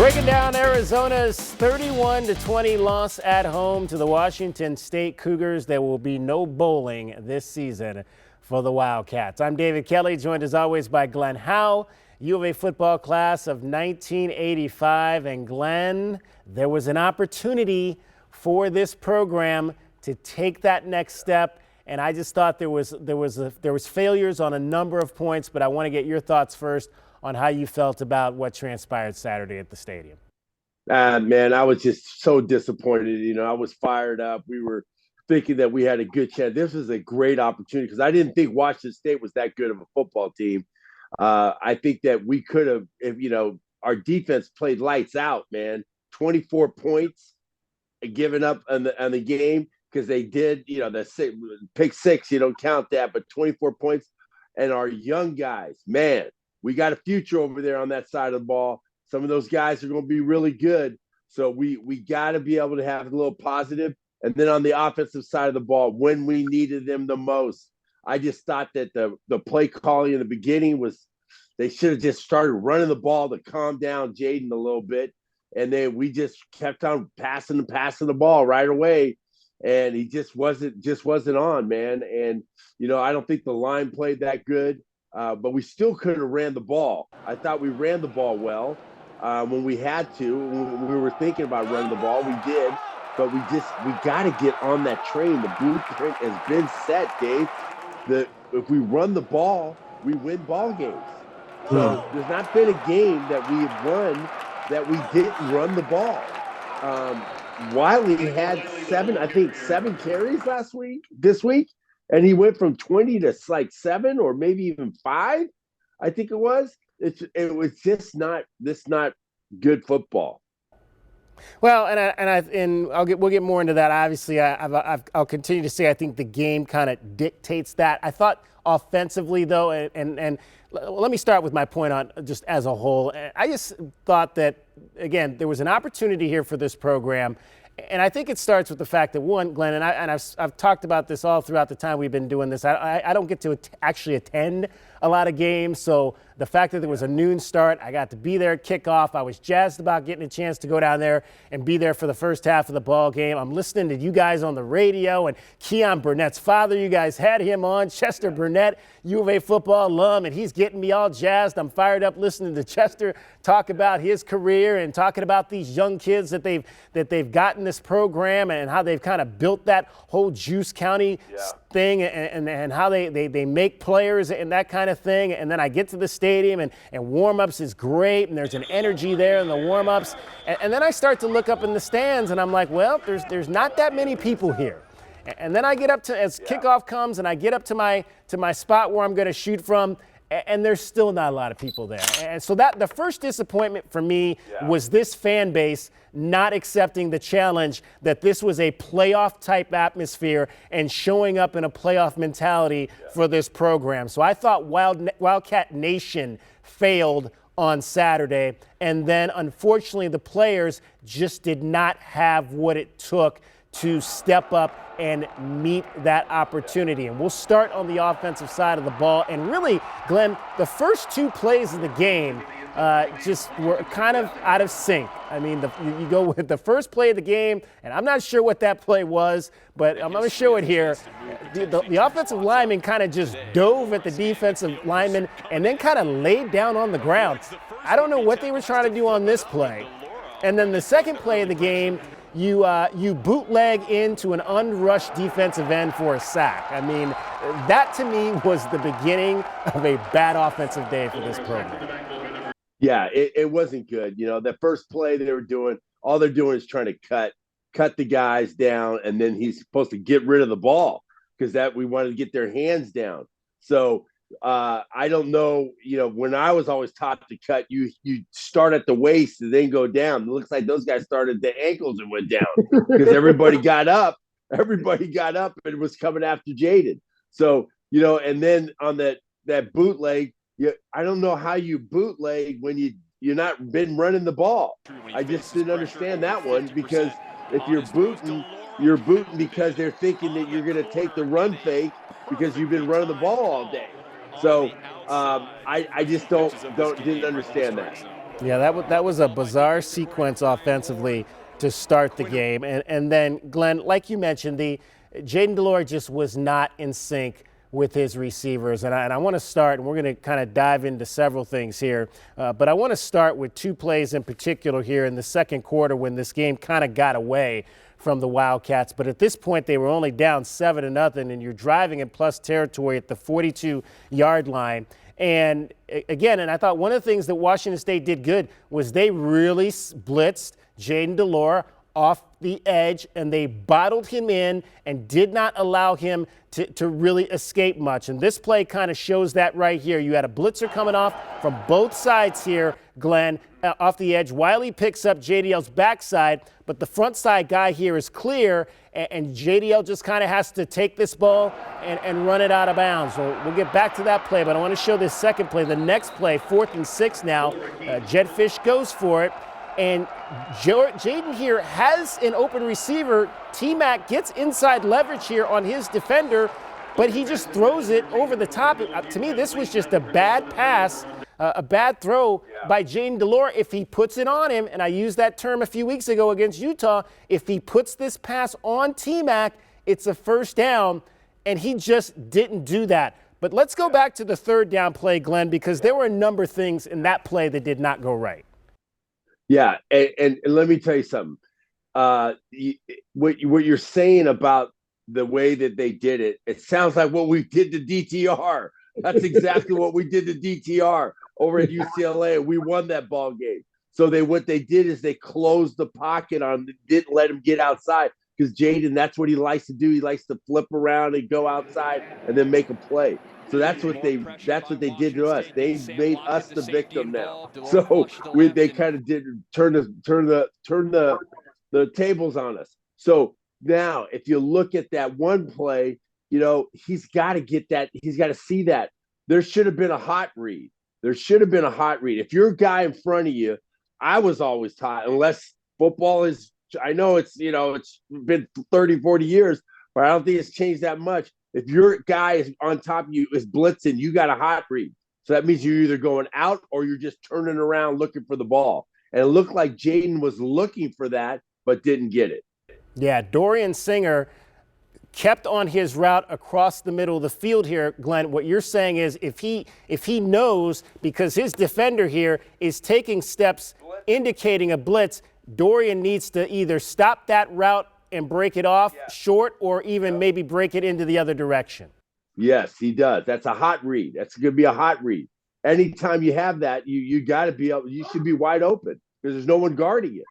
Breaking down Arizona's 31-20 loss at home to the Washington State Cougars. There will be no bowling this season for the Wildcats. I'm David Kelly, joined as always by Glenn Howell, U of A football class of 1985. And Glenn, there was an opportunity for this program to take that next step, and I just thought there was failures on a number of points. But I want to get your thoughts first on how you felt about what transpired Saturday at the stadium. Man, I was just so disappointed. I was fired up. We were thinking that we had a good chance. This was a great opportunity because I didn't think Washington State was that good of a football team. I think that we could have, if our defense played lights out, man. 24 points given up on the game because they did, the pick six, you don't count that, but 24 points. And our young guys, man, we got a future over there on that side of the ball. Some of those guys are going to be really good. So we got to be able to have a little positive. And then on the offensive side of the ball, when we needed them the most, I just thought that the play calling in the beginning was they should have just started running the ball to calm down Jaden a little bit. And then we just kept on passing the ball right away. And he just wasn't on, man. And, I don't think the line played that good. But we still could have ran the ball. I thought we ran the ball well when we had to. When we were thinking about running the ball, we did. But we got to get on that train. The blueprint has been set, Dave. If we run the ball, we win ball games. So there's not been a game that we have won that we didn't run the ball. Wiley had seven carries this week. And he went from 20 to like 7 or maybe even 5, I think it was. It was just not good football. Well, we'll get more into that. Obviously, I'll continue to say I think the game kind of dictates that. I thought offensively though, and let me start with my point on just as a whole. I just thought that again there was an opportunity here for this program. And I think it starts with the fact that, one, Glenn, and I've talked about this all throughout the time we've been doing this. I don't get to actually attend a lot of games, so the fact that there was a noon start, I got to be there at kickoff. I was jazzed about getting a chance to go down there and be there for the first half of the ball game. I'm listening to you guys on the radio, and Keon Burnett's father, you guys had him on, Chester Burnett, U of A football alum, and he's getting me all jazzed. I'm fired up listening to Chester talk about his career and talking about these young kids that they've gotten this program and how they've kind of built that whole Juice County thing and how they make players and that kind of thing. And then I get to the stadium and warm-ups is great and there's an energy there in the warm-ups. And then I start to look up in the stands and I'm like, well, there's not that many people here. And then I get up to, as kickoff comes and I get up to my spot where I'm going to shoot from, and there's still not a lot of people there. And so the first disappointment for me was this fan base not accepting the challenge that this was a playoff type atmosphere and showing up in a playoff mentality for this program. So I thought Wildcat Nation failed on Saturday. And then unfortunately the players just did not have what it took to step up and meet that opportunity. And we'll start on the offensive side of the ball. And really, Glenn, the first 2 plays of the game just were kind of out of sync. I mean, you go with the first play of the game, and I'm not sure what that play was, but I'm going to show it here. The offensive lineman kind of just dove at the defensive lineman and then kind of laid down on the ground. I don't know what they were trying to do on this play. And then the second play of the game, you bootleg into an unrushed defensive end for a sack. I mean, that to me was the beginning of a bad offensive day for this program. Yeah, it wasn't good. The first play all they're doing is trying to cut the guys down, and then he's supposed to get rid of the ball because we wanted to get their hands down. So I don't know, when I was always taught to cut, you start at the waist and then go down. It looks like those guys started at the ankles and went down because everybody got up and was coming after Jaden. So, and then on that bootleg, I don't know how you bootleg when you're not been running the ball. I just didn't understand that one because if you're booting because they're thinking that you're going to take the run fake because you've been running the ball all day. So I just didn't understand that. Yeah, that was a bizarre sequence offensively to start the game. And then, Glenn, like you mentioned, Jayden de Laura just was not in sync with his receivers. And I want to start, and we're going to kind of dive into several things here. But I want to start with two plays in particular here in the second quarter when this game kind of got away from the Wildcats. But at this point, they were only down 7-0, and you're driving in plus territory at the 42-yard line. And again, and I thought one of the things that Washington State did good was they really blitzed Jayden de Laura off the edge, and they bottled him in and did not allow him to really escape much. And this play kind of shows that right here. You had a blitzer coming off from both sides here, Glenn, off the edge. Wiley picks up JDL's backside, but the front side guy here is clear, and JDL just kind of has to take this ball and run it out of bounds. So we'll get back to that play, but I want to show this second play. The next play, 4th and 6 now. Jedd Fisch goes for it. And Jayden here has an open receiver. T-Mac gets inside leverage here on his defender, but he just throws it over the top. To me, this was just a bad pass, a bad throw by Jayden de Laura. If he puts it on him, and I used that term a few weeks ago against Utah, if he puts this pass on T-Mac, it's a first down, and he just didn't do that. But let's go back to the third down play, Glenn, because there were a number of things in that play that did not go right. Yeah, and let me tell you something. What you're saying about the way that they did it, it sounds like what we did to DTR. That's exactly what we did to DTR over at UCLA. We won that ball game. So what they did is they closed the pocket on, didn't let him get outside, because Jayden, that's what he likes to do. He likes to flip around and go outside and then make a play. So that's what they did to us. They made us the victim now. So they kind of did turn the tables on us. So now, if you look at that one play, he's got to get that. He's got to see that there should have been a hot read. If you're a guy in front of you, I was always taught, unless football is, I know it's been 30, 40 years, but I don't think it's changed that much. If your guy is on top of you, is blitzing, you got a hot read. So that means you're either going out or you're just turning around looking for the ball. And it looked like Jayden was looking for that, but didn't get it. Yeah, Dorian Singer kept on his route across the middle of the field here, Glenn. What you're saying is if he knows, because his defender here is taking steps indicating a blitz, Dorian needs to either stop that route and break it off short, or even maybe break it into the other direction. Yes, he does. That's a hot read. That's going to be a hot read. Anytime you have that, you got to be able, you should be wide open because there's no one guarding you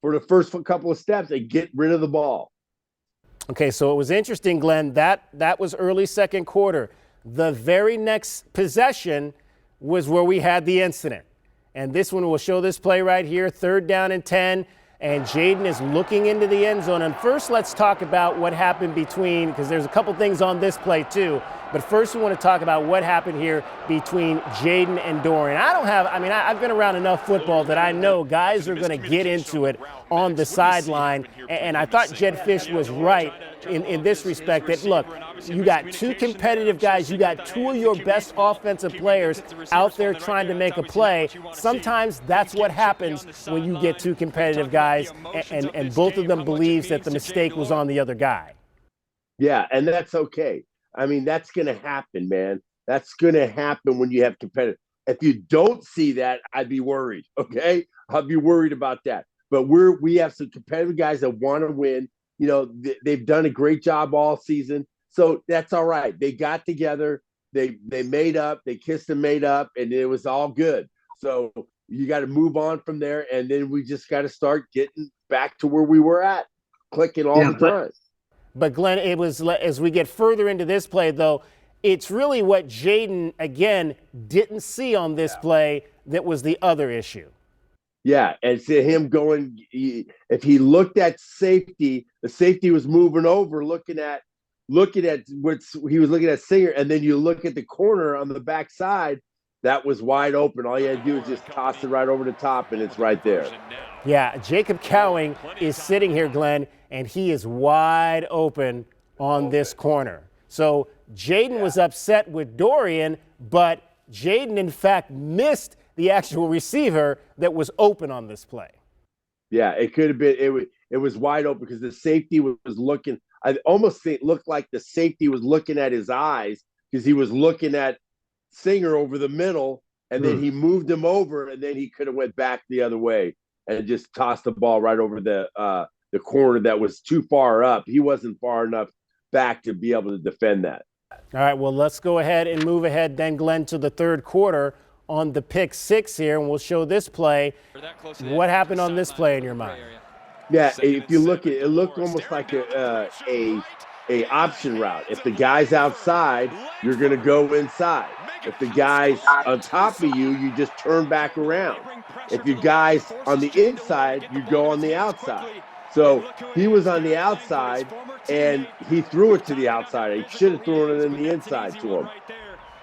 for the first couple of steps and get rid of the ball. Okay, so it was interesting, Glenn, that was early second quarter. The very next possession was where we had the incident. And this one will show this play right here, 3rd down and 10. And Jayden is looking into the end zone. And first, let's talk about what happened between, because there's a couple things on this play too. But first, we want to talk about what happened here between Jayden and Dorian. I've been around enough football that I know guys are going to get into it on the sideline. And I thought Jedd Fisch was right in this respect that, look, you got two competitive guys. You got two of your best offensive players out there trying to make a play. Sometimes that's what happens when you get two competitive guys, and both of them believes that the mistake was on the other guy. Yeah, and that's okay. That's going to happen, man. That's going to happen when you have competitive. If you don't see that, I'd be worried, okay? I'd be worried about that. But we have some competitive guys that want to win. They've done a great job all season. So that's all right. They got together, they made up, they kissed and made up, and it was all good. So you got to move on from there, and then we just got to start getting back to where we were at, clicking all the time. But Glenn, it was, as we get further into this play, though, it's really what Jayden, again, didn't see on this play that was the other issue. Yeah, and to him going, if he looked at safety, the safety was moving over, looking at what he was looking at Singer, and then you look at the corner on the backside, that was wide open. All you had to do is just toss it right over the top, and it's right there. Yeah, Jacob Cowing is sitting here, Glenn, and he is wide open on this corner. So Jayden was upset with Dorian, but Jayden, in fact, missed the actual receiver that was open on this play. Yeah, it could have been. It was wide open because the safety was looking. I almost think it looked like the safety was looking at his eyes because he was looking at Singer over the middle, and then he moved him over, and then he could have went back the other way and just tossed the ball right over the corner that was too far up. He wasn't far enough back to be able to defend that. All right, well, let's go ahead and move ahead then, Glenn, to the third quarter on the pick six here, and we'll show this play. What happened on this play in your mind? Yeah, if you look at it, looked almost like a option route. If the guy's outside, you're going to go inside. If the guy's on top of you, you just turn back around. If your guy's on the inside, you go on the outside. So he was on the outside, and he threw it to the outside. He should have thrown it in the inside to him.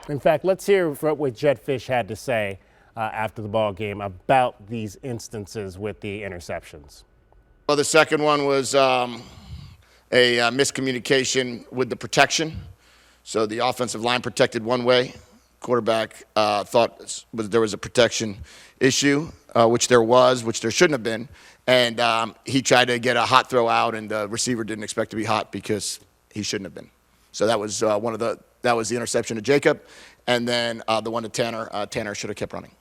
In fact, let's hear what Jedd Fisch had to say after the ball game about these instances with the interceptions. Well, the second one was a miscommunication with the protection. So the offensive line protected one way. Quarterback thought there was a protection issue, which there was, which there shouldn't have been. And he tried to get a hot throw out, and the receiver didn't expect to be hot because he shouldn't have been. So that was that was the interception to Jacob, and then the one to Tanner. Tanner should have kept running.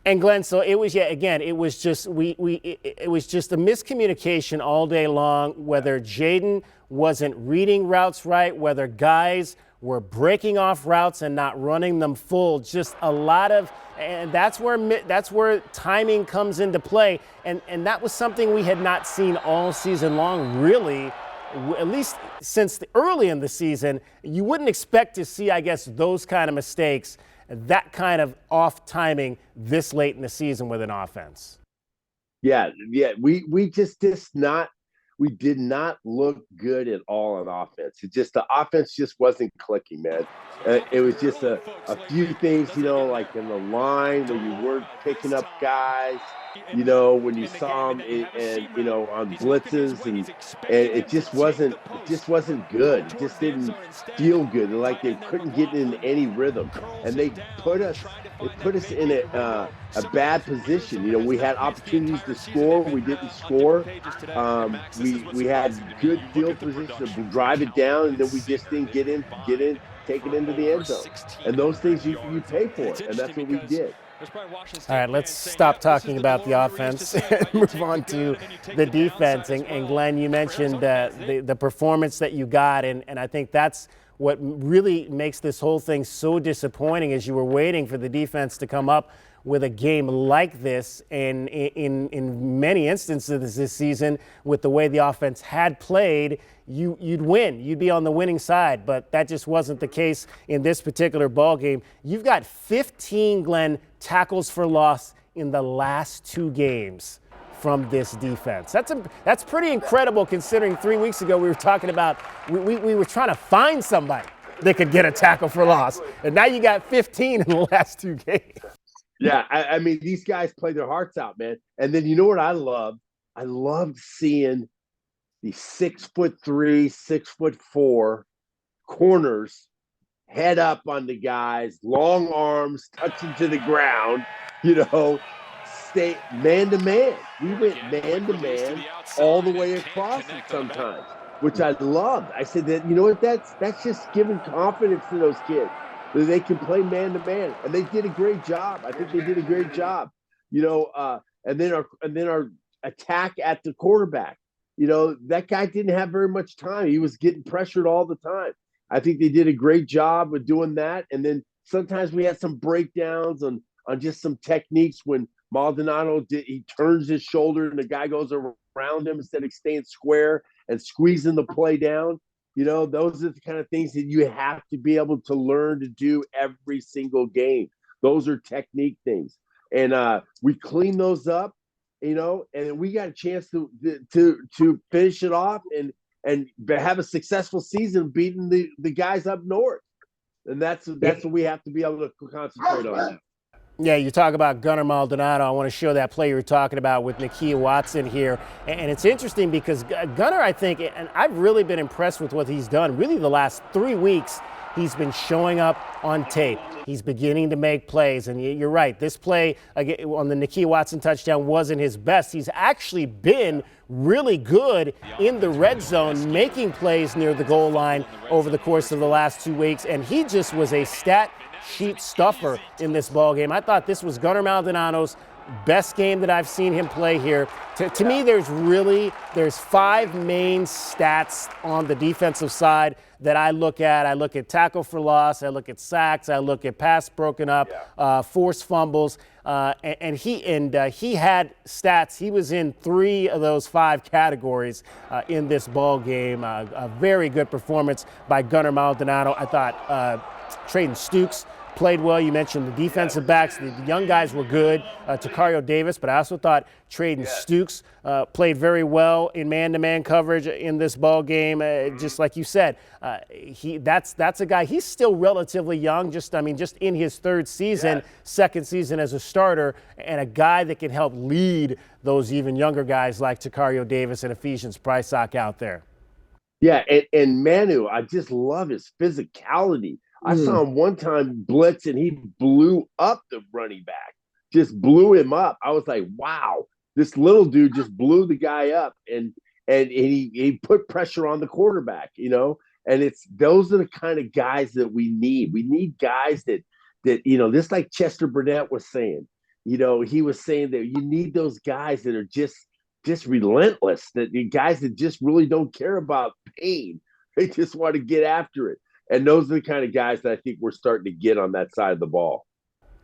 And Glenn, so it was it was just it was just a miscommunication all day long. Whether Jaden wasn't reading routes right, whether guys were breaking off routes and not running them full, just a lot of, and that's where timing comes into play. And that was something we had not seen all season long, really. At least since early in the season, you wouldn't expect to see, I guess, those kind of mistakes, that kind of off timing this late in the season with an offense. Yeah, we did not look good at all on offense. The offense just wasn't clicking, man. It was just a few things, like in the line where you weren't picking up guys, when you saw them and on blitzes, and it just wasn't good. It just didn't feel good. Like they couldn't get in any rhythm, and they put us in a bad position. We had opportunities to score, we didn't score. We had good field position to drive it down, and then we just didn't get in, take it into the end zone. And those things you pay for, and that's what we did. All right, let's stop talking about the offense and move on to the defense. And Glenn, you mentioned the performance that you got, and I think that's what really makes this whole thing so disappointing, is you were waiting for the defense to come up with a game like this, and in many instances this season, with the way the offense had played, you'd win. You'd be on the winning side, but that just wasn't the case in this particular ball game. You've got 15, Glenn, tackles for loss in the last 2 games from this defense. That's pretty incredible, considering 3 weeks ago we were talking about we were trying to find somebody that could get a tackle for loss, and now you got 15 in the last 2 games. Yeah, I mean, these guys play their hearts out, man. And then you know what I loved? I loved seeing the 6'3", 6'4" corners head up on the guys, long arms touching to the ground, stay man to man. We went man to man all the way across it sometimes, which I loved. I said that, that's just giving confidence to those kids. They can play man to man, and they did a great job. I think they did a great job, and then our attack at the quarterback. That guy didn't have very much time. He was getting pressured all the time. I think they did a great job of doing that. And then sometimes we had some breakdowns on just some techniques when Maldonado he turns his shoulder and the guy goes around him instead of staying square and squeezing the play down. Those are the kind of things that you have to be able to learn to do every single game. Those are technique things. And we clean those up, and we got a chance to finish it off and have a successful season beating the guys up north. And that's what we have to be able to concentrate on. Yeah, you talk about Gunnar Maldonado. I want to show that play you were talking about with Nakia Watson here. And it's interesting because Gunnar, I think, and I've really been impressed with what he's done really the last 3 weeks, He's been showing up on tape. He's beginning to make plays. And you're right, this play on the Nakia Watson touchdown wasn't his best. He's actually been really good in the red zone, making plays near the goal line over the course of the last 2 weeks. And he just was a stat sheet stuffer in this ball game. I thought this was Gunnar Maldonado's best game that I've seen him play here. To me, there's 5 main stats on the defensive side that I look at. I look at tackle for loss, I look at sacks, I look at pass broken up, forced fumbles, and he had stats. He was in 3 of those 5 categories in this ball game. A very good performance by Gunnar Maldonado. I thought Trayden Stukes played well. You mentioned the defensive backs. The young guys were good, Tacario Davis, but I also thought Trayden Stukes played very well in man-to-man coverage in this ball game. Just like you said, that's a guy. He's still relatively young, just in his 3rd season, 2nd season as a starter, and a guy that can help lead those even younger guys like Tacario Davis and Ephesians Prysock out there. Yeah, and Manu, I just love his physicality. I saw him one time blitz, and he blew up the running back, just blew him up. I was like, wow, this little dude just blew the guy up, and he put pressure on the quarterback, and those are the kind of guys that we need. We need guys that just like Chester Burnett was saying, he was saying that you need those guys that are just relentless, that the guys that just really don't care about pain. They just want to get after it. And those are the kind of guys that I think we're starting to get on that side of the ball.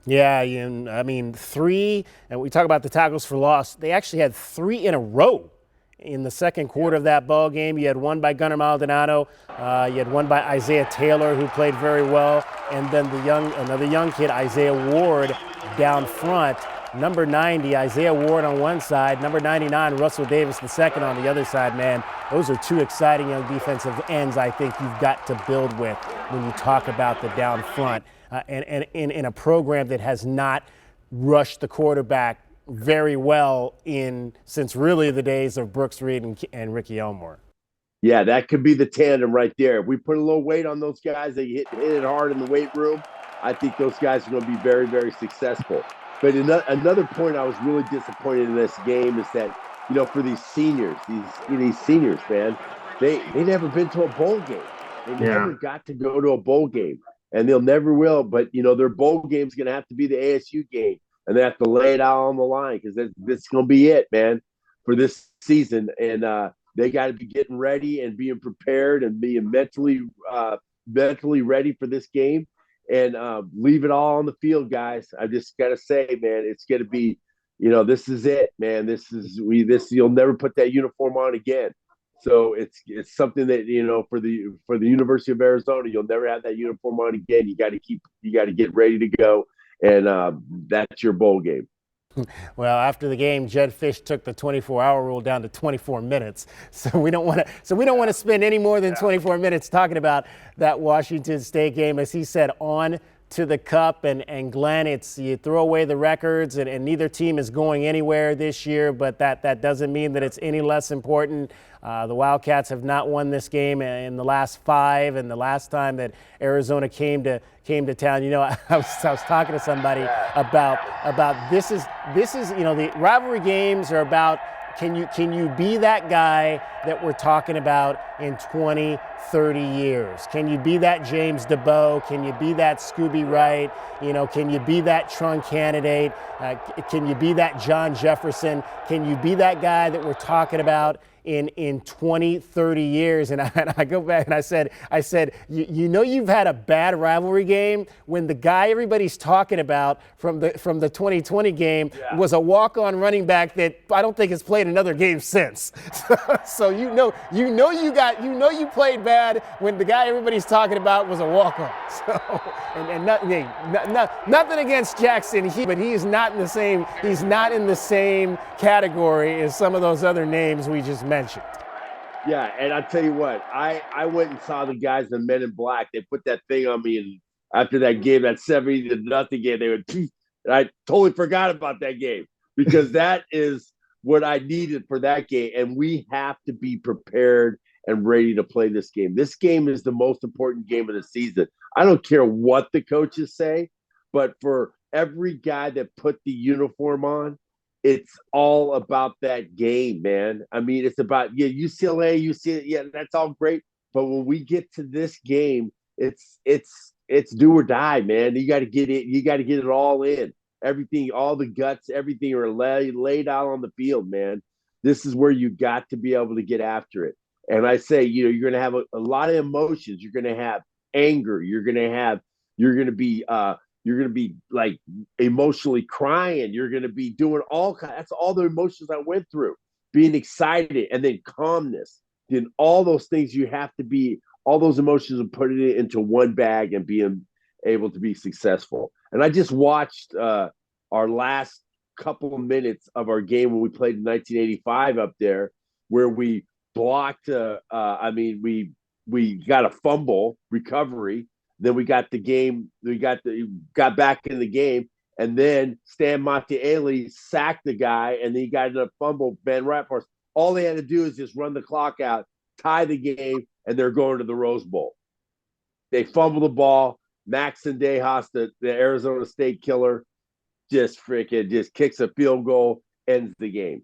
Yeah, 3, and we talk about the tackles for loss. They actually had 3 in a row in the second quarter of that ball game. You had one by Gunnar Maldonado. You had one by Isaiah Taylor, who played very well. And then another young kid, Isaiah Ward, down front. Number 90, Isaiah Ward on one side. Number 99, Russell Davis the second on the other side. Man, those are 2 exciting young defensive ends I think you've got to build with when you talk about the down front. And in a program that has not rushed the quarterback very well since really the days of Brooks Reed and Ricky Elmore. Yeah, that could be the tandem right there. If we put a little weight on those guys, they hit it hard in the weight room, I think those guys are going to be very, very successful. But another point I was really disappointed in this game is that, for these seniors, these seniors, man, they never been to a bowl game. They never got to go to a bowl game, and they'll never will. But, their bowl game's going to have to be the ASU game, and they have to lay it out on the line because this is going to be it, man, for this season. And they got to be getting ready and being prepared and being mentally ready for this game. And leave it all on the field, guys. I just gotta say, man, it's gonna be, this is it, man. You'll never put that uniform on again. So it's something that for the University of Arizona, you'll never have that uniform on again. You got to get ready to go, and that's your bowl game. Well, after the game, Jedd Fisch took the 24-hour rule down to 24 minutes. So we don't want to spend any more than 24 minutes talking about that Washington State game. As he said, on to the Cup. And Glenn, you throw away the records, and neither team is going anywhere this year, but that doesn't mean that it's any less important. The Wildcats have not won this game in the last 5, and the last time that Arizona came to town, I was talking to somebody about this is the rivalry games are about can you be that guy that we're talking about in 20, 30 years? Can you be that James DeBow? Can you be that Scooby Wright? Can you be that Trunk candidate? Can you be that John Jefferson? Can you be that guy that we're talking about in 20, 30 years? And I go back and I said, you've had a bad rivalry game when the guy everybody's talking about from the 2020 game was a walk-on running back that I don't think has played another game since. So you played bad when the guy everybody's talking about was a walk-on. So and nothing against Jackson, but he's not in the same category as some of those other names we just mentioned. Yeah, and I'll tell you what, I went and saw the guys in Men in Black. They put that thing on me, and after that game, that 70-0 game, they would. And I totally forgot about that game because that is what I needed for that game, and we have to be prepared and ready to play this game. This game is the most important game of the season. I don't care what the coaches say, but for every guy that put the uniform on, it's all about that game, man. I mean, it's about UCLA, that's all great. But when we get to this game, it's do or die, man. You got to get it. You got to get it all in. Everything, all the guts, everything are laid out on the field, man. This is where you got to be able to get after it. And I say, you're going to have a lot of emotions. You're going to have anger. You're going to be like emotionally crying. You're going to be doing that's all the emotions I went through, being excited and then calmness. Then all those things all those emotions and putting it into one bag and being able to be successful. And I just watched our last couple of minutes of our game when we played in 1985 up there, where we blocked. We got a fumble recovery. Then we got the game. We got back in the game, and then Stan Monticelli sacked the guy, and then he got in a fumble. Ben Ratforth. All they had to do is just run the clock out, tie the game, and they're going to the Rose Bowl. They fumble the ball. Max Sendejas, the Arizona State killer, just kicks a field goal, ends the game.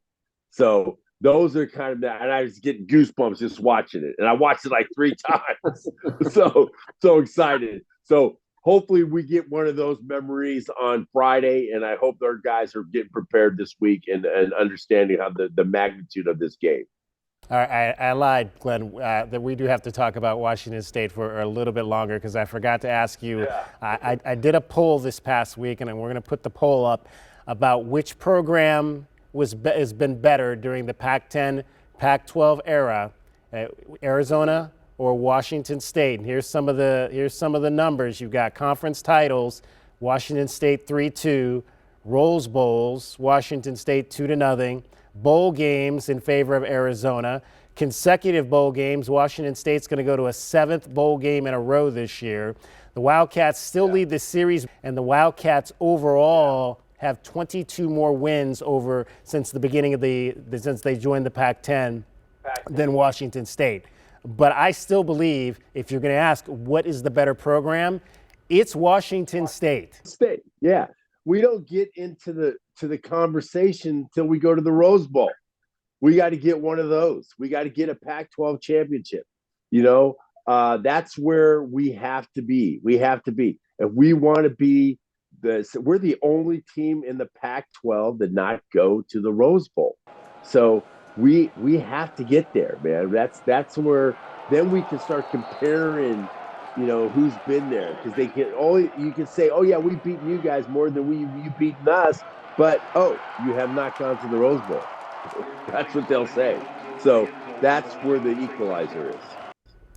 So those are kind of that, and I was getting goosebumps just watching it, and I watched it like 3 times. so excited. So hopefully we get one of those memories on Friday, and I hope our guys are getting prepared this week and understanding how the magnitude of this game. All right, I lied, Glenn, that we do have to talk about Washington State for a little bit longer because I forgot to ask you. Yeah. I did a poll this past week, and we're going to put the poll up about which program has been better during the Pac-10, Pac-12 era, Arizona or Washington State. And here's some of the numbers. You've got conference titles: Washington State 3-2, Rose Bowls, Washington State 2-0. Bowl games in favor of Arizona, consecutive bowl games. Washington State's going to go to a 7th bowl game in a row this year. The Wildcats still lead the series, and the Wildcats overall have 22 more wins since the beginning of since they joined the Pac-10 than Washington State. But I still believe, if you're going to ask what is the better program, it's Washington State. Yeah. We don't get into the conversation until we go to the Rose Bowl. We got to get one of those. We got to get a Pac-12 championship. That's where we have to be. If we want to be we're the only team in the Pac-12 that not go to the Rose Bowl. So we have to get there, man. That's where then we can start comparing who's been there, because you can say, oh yeah, we've beaten you guys more than you beaten us, but you have not gone to the Rose Bowl. That's what they'll say. So that's where the equalizer is.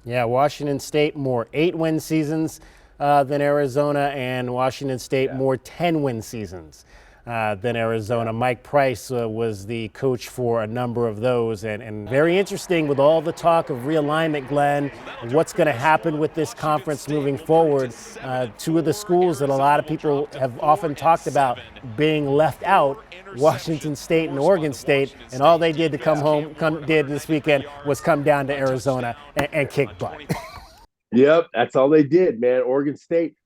Yeah, Washington State more 8-win seasons than Arizona, and Washington State more 10-win seasons than Arizona. Mike Price was the coach for a number of those, and very interesting with all the talk of realignment, Glenn, what's going to happen with this conference moving forward. 2 of the schools that a lot of people have often talked about being left out, Washington State and Oregon State, and all they did to did this weekend was come down to Arizona and kick butt. Yep, that's all they did, man. Oregon State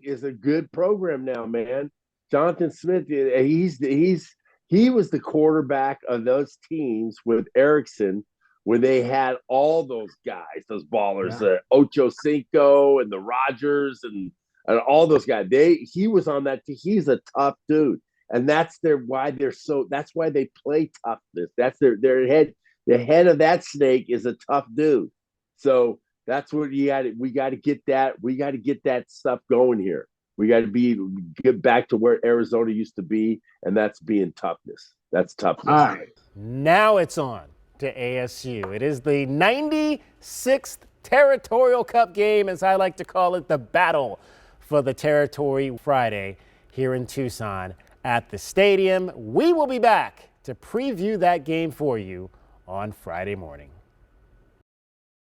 is a good program now, man. Jonathan Smith, he was the quarterback of those teams with Erickson when they had all those guys, those ballers, Ocho Cinco and the Rodgers and all those guys. He was on that team. He's a tough dude, and that's why they play toughness. That's their head. The head of that snake is a tough dude. So that's what we got to get that. We got to get that stuff going here. We got to get back to where Arizona used to be, and that's being toughness. That's toughness. All right. Now it's on to ASU. It is the 96th Territorial Cup game, as I like to call it, the battle for the territory Friday here in Tucson at the stadium. We will be back to preview that game for you on Friday morning.